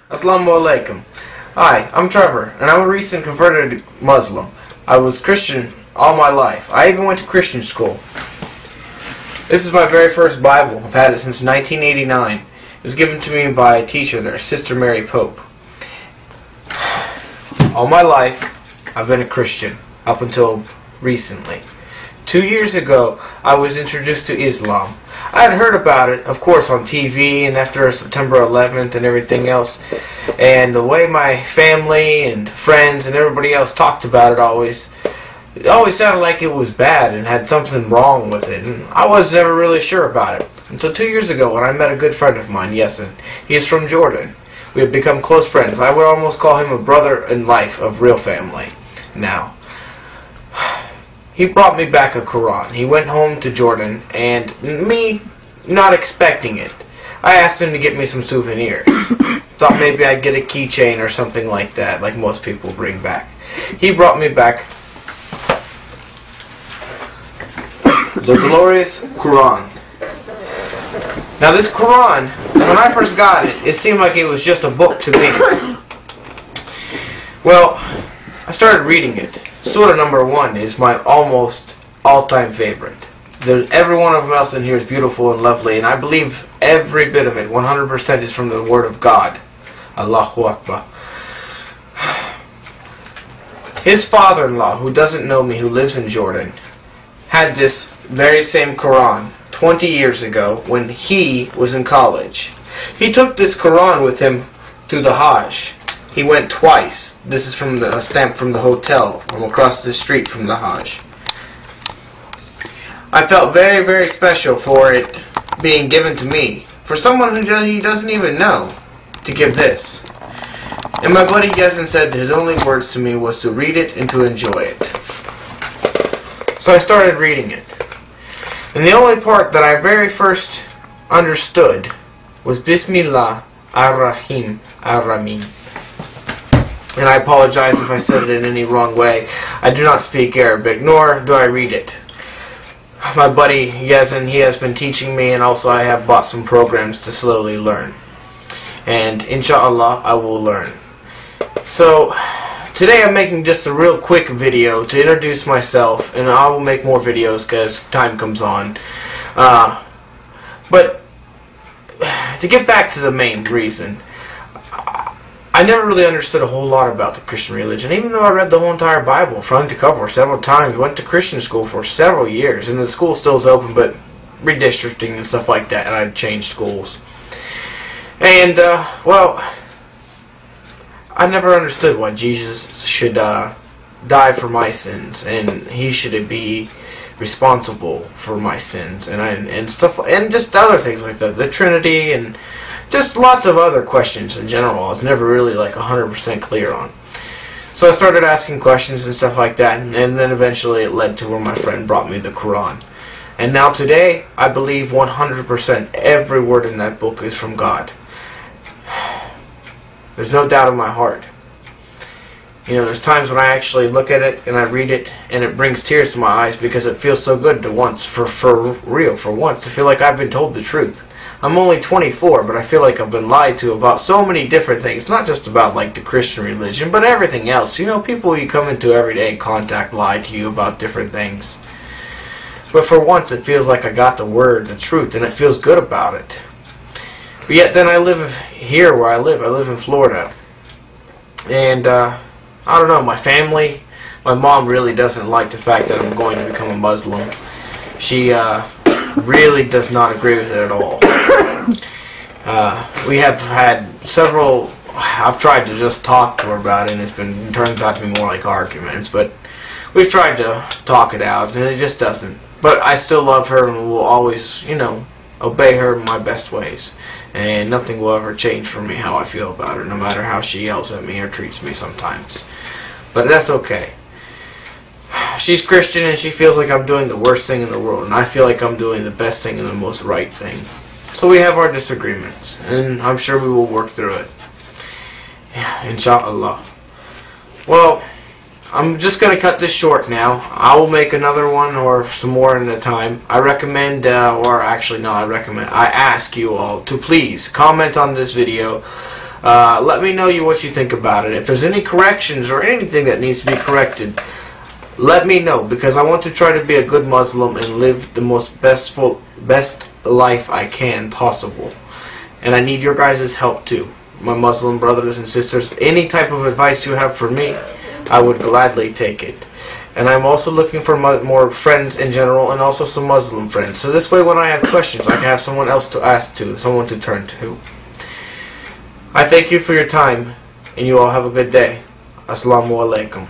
Assalamu alaikum. Hi, I'm Trevor, and I'm a recent converted Muslim. I was Christian all my life. I even went to Christian school. This is my very first Bible. I've had it since 1989. It was given to me by a teacher there, Sister Mary Pope. All my life, I've been a Christian, up until recently. 2 years ago, I was introduced to Islam. I had heard about it, of course, on TV and after September 11th and everything else. And the way my family and friends and everybody else talked about it always sounded like it was bad and had something wrong with it. And I was never really sure about it. Until 2 years ago when I met a good friend of mine, Yesin. He is from Jordan. We have become close friends. I would almost call him a brother in life of real family now. He brought me back a Quran. He went home to Jordan, and me not expecting it, I asked him to get me some souvenirs. Thought maybe I'd get a keychain or something like that, like most people bring back. He brought me back the glorious Quran. Now this Quran, when I first got it, it seemed like it was just a book to me. Well, I started reading it. Surah number 1 is my almost all-time favorite. Every one of them else in here is beautiful and lovely, and I believe every bit of it, 100%, is from the Word of God. Allahu Akbar. His father-in-law, who doesn't know me, who lives in Jordan, had this very same Quran 20 years ago when he was in college. He took this Quran with him to the Hajj. He went twice. This is from the stamp from the hotel, from across the street from the Hajj. I felt very, very special for it being given to me. For someone who he doesn't even know, to give this. And my buddy Yesin said his only words to me was to read it and to enjoy it. So I started reading it. And the only part that I very first understood was Bismillah ar-Rahim ar-Rahim. And I apologize if I said it in any wrong way. I do not speak Arabic, nor do I read it. My buddy Yesin, he has been teaching me, and also I have bought some programs to slowly learn. And inshallah, I will learn. So, today I'm making just a real quick video to introduce myself, and I will make more videos as time comes on. But, to get back to the main reason, I never really understood a whole lot about the Christian religion, even though I read the whole entire Bible front to cover several times. Went to Christian school for several years, and the school still is open, but redistricting and stuff like that, and I've changed schools. And, well, I never understood why Jesus should die for my sins, and he should be responsible for my sins, and stuff, and just other things like that, the Trinity, and just lots of other questions in general. I was never really like 100% clear on. So I started asking questions and stuff like that, and then eventually it led to where my friend brought me the Quran. And now today, I believe 100% every word in that book is from God. There's no doubt in my heart. You know, there's times when I actually look at it and I read it and it brings tears to my eyes because it feels so good to once, for real, for once, to feel like I've been told the truth. I'm only 24, but I feel like I've been lied to about so many different things. Not just about like the Christian religion, but everything else. You know, people you come into everyday contact lie to you about different things. But for once it feels like I got the word, the truth, and it feels good about it. But yet then I live here where I live in Florida. And I don't know, my family, my mom really doesn't like the fact that I'm going to become a Muslim. She really does not agree with it at all. We have had several, I've tried to just talk to her about it, and it turns out to be more like arguments, but we've tried to talk it out, and it just doesn't. But I still love her and will always, you know, obey her in my best ways. And nothing will ever change for me how I feel about her, no matter how she yells at me or treats me sometimes. But that's okay. She's Christian and she feels like I'm doing the worst thing in the world, and I feel like I'm doing the best thing and the most right thing. So we have our disagreements, and I'm sure we will work through it. Yeah, inshallah. Well, I'm just going to cut this short now. I will make another one or some more in a time. I recommend, I ask you all to please comment on this video. Let me know what you think about it. If there's any corrections or anything that needs to be corrected, let me know, because I want to try to be a good Muslim and live the best life I can possible. And I need your guys' help too, my Muslim brothers and sisters. Any type of advice you have for me, I would gladly take it. And I'm also looking for more friends in general, and also some Muslim friends. So this way, when I have questions, I can have someone else to ask to, someone to turn to. I thank you for your time, and you all have a good day. Assalamu alaikum.